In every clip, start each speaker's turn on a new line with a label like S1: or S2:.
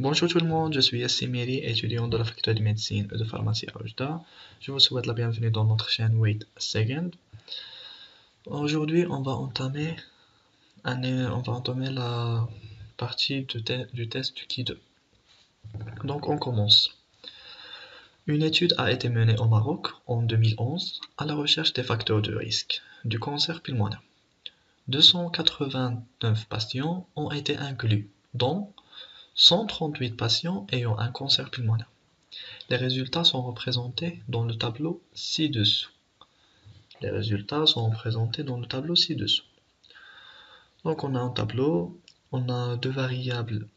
S1: Bonjour tout le monde, je suis Yassim Miri, étudiant de la faculté de médecine et de pharmacie à Oujda. Je vous souhaite la bienvenue dans notre chaîne Wait a Second. Aujourd'hui, on va entamer la partie du test du Ki2. Donc, on commence. Une étude a été menée au Maroc en 2011 à la recherche des facteurs de risque du cancer pulmonaire. 289 patients ont été inclus, dont 138 patients ayant un cancer pulmonaire. Les résultats sont représentés dans le tableau ci-dessous. Donc on a un tableau, on a deux variables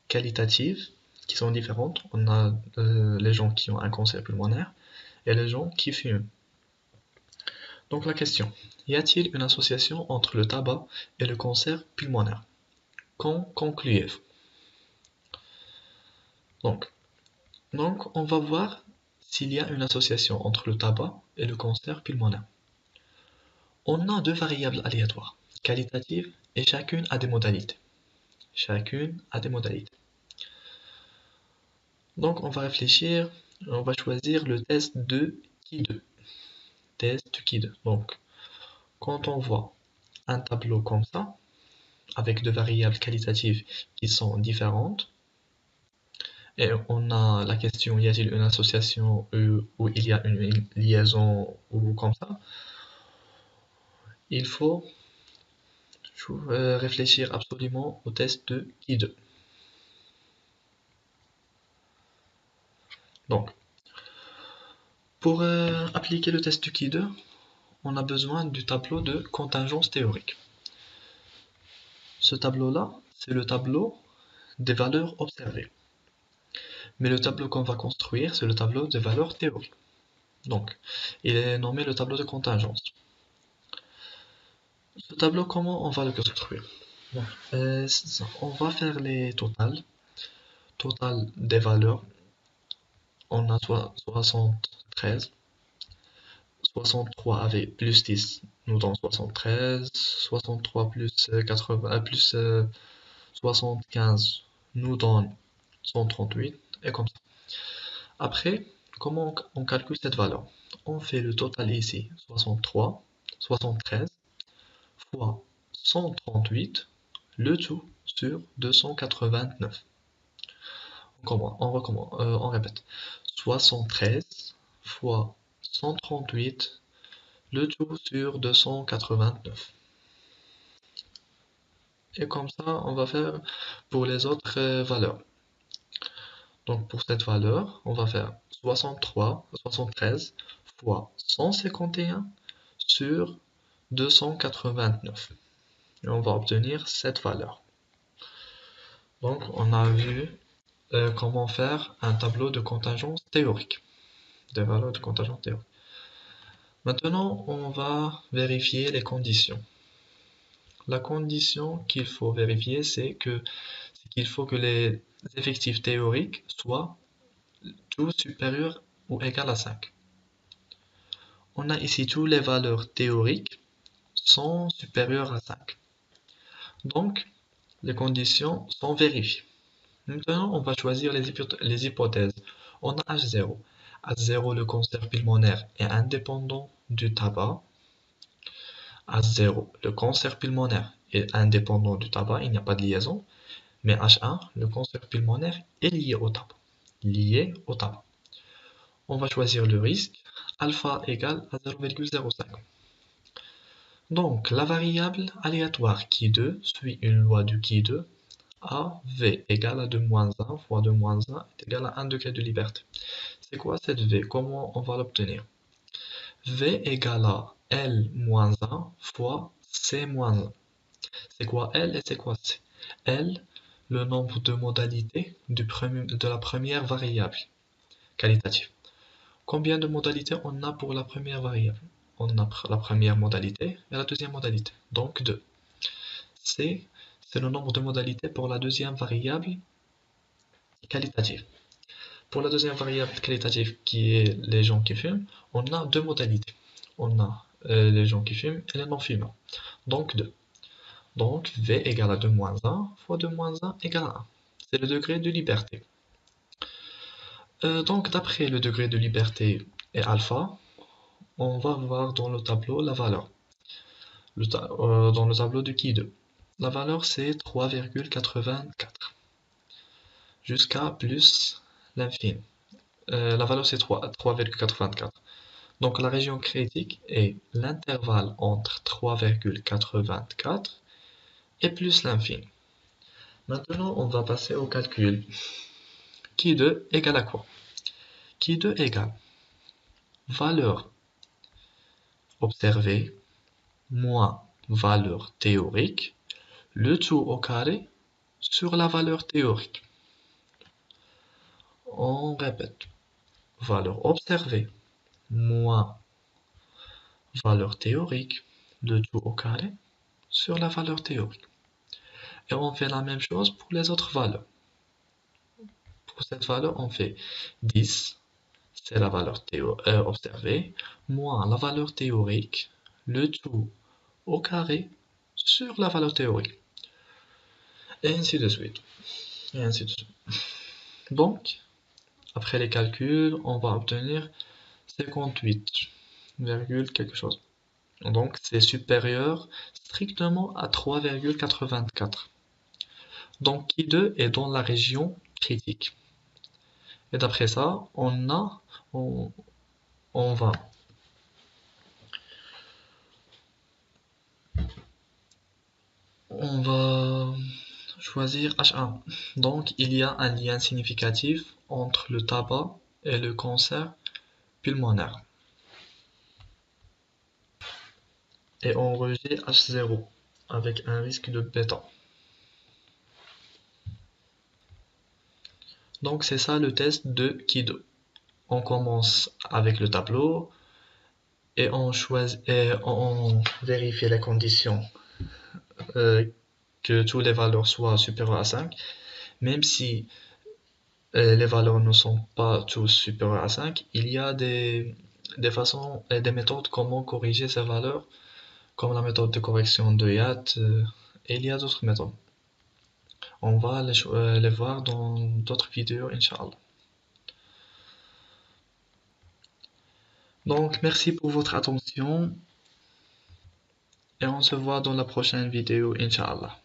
S1: qualitatives qui sont différentes. On a les gens qui ont un cancer pulmonaire et les gens qui fument. Donc la question, y a-t-il une association entre le tabac et le cancer pulmonaire? Qu'en concluez-vous? Donc on va voir s'il y a une association entre le tabac et le cancer pulmonaire. On a deux variables aléatoires, qualitatives, et chacune a des modalités. Donc on va réfléchir, on va choisir le test de Ki2. Donc quand on voit un tableau comme ça, avec deux variables qualitatives qui sont différentes, et on a la question, y a-t-il une association ou il y a une liaison ou comme ça, il faut réfléchir absolument au test de Ki2. Donc, pour appliquer le test de Ki2, on a besoin du tableau de contingence théorique. Ce tableau-là, c'est le tableau des valeurs observées. Mais le tableau qu'on va construire, c'est le tableau des valeurs théoriques. Donc, il est nommé le tableau de contingence. Ce tableau, comment on va le construire? On va faire les totales. Total des valeurs. On a 73. 63 avec plus 10 nous donne 73. 63 plus 80, plus 75 nous donne 138. Et comme ça. Après, comment on calcule cette valeur? On fait le total ici, 63, 73 fois 138, le tout sur 289. On répète. 73 fois 138, le tout sur 289. Et comme ça, on va faire pour les autres valeurs. Donc pour cette valeur, on va faire 73 fois 151 sur 289. Et on va obtenir cette valeur. Donc on a vu comment faire un tableau de contingence théorique. Des valeurs de contingence théorique. Maintenant, on va vérifier les conditions. La condition qu'il faut vérifier, c'est qu'il faut que les effectifs théoriques soient tous supérieurs ou égaux à 5. On a ici toutes les valeurs théoriques sont supérieures à 5. Donc, les conditions sont vérifiées. Maintenant, on va choisir les hypothèses. On a H0. H0, le cancer pulmonaire est indépendant du tabac. H0, le cancer pulmonaire est indépendant du tabac, il n'y a pas de liaison. Mais H1, le cancer pulmonaire est lié au tabac. On va choisir le risque, alpha égale à 0,05. Donc, la variable aléatoire Ki2 suit une loi du Ki2. A, V égale à 2 moins 1 fois 2 moins 1 est égal à 1 degré de liberté. C'est quoi cette V? Comment on va l'obtenir? V égale à L moins 1 fois C moins 1. C'est quoi L et c'est quoi C? L, le nombre de modalités de la première variable qualitative. Combien de modalités on a pour la première variable? On a la première modalité et la deuxième modalité, donc 2. C, c'est le nombre de modalités pour la deuxième variable qualitative. Pour la deuxième variable qualitative qui est les gens qui fument, on a deux modalités. On a les gens qui fument et les non-fumeurs. Donc 2. Donc V égale à 2 moins 1 fois 2 moins 1 égale à 1. c'est le degré de liberté. Donc, d'après le degré de liberté et alpha, on va voir dans le tableau la valeur. Dans le tableau de Ki2. La valeur c'est 3,84 jusqu'à plus l'infini. La valeur c'est 3,84. Donc la région critique est l'intervalle entre 3,84 et plus l'infini. Maintenant, on va passer au calcul. Ki2 égale à quoi? Ki2 égale valeur observée moins valeur théorique, le tout au carré sur la valeur théorique. On répète. Valeur observée moins valeur théorique, le tout au carré sur la valeur théorique. Et on fait la même chose pour les autres valeurs. Pour cette valeur, on fait 10, c'est la valeur observée, moins la valeur théorique, le tout au carré sur la valeur théorique. Et ainsi de suite. Et ainsi de suite. Donc, après les calculs, on va obtenir 58, quelque chose. Donc, c'est supérieur strictement à 3,84. Donc, Ki2 est dans la région critique. Et d'après ça, on va choisir H1. Donc, il y a un lien significatif entre le tabac et le cancer pulmonaire. Et on rejette H0 avec un risque de bêta. Donc, c'est ça le test de Ki2. On commence avec le tableau et on vérifie les conditions que toutes les valeurs soient supérieures à 5, même si les valeurs ne sont pas tous supérieures à 5, il y a des façons et des méthodes comment corriger ces valeurs, comme la méthode de correction de Yates, et il y a d'autres méthodes. On va les voir dans d'autres vidéos, Inch'Allah. Donc, merci pour votre attention et on se voit dans la prochaine vidéo, Inch'Allah.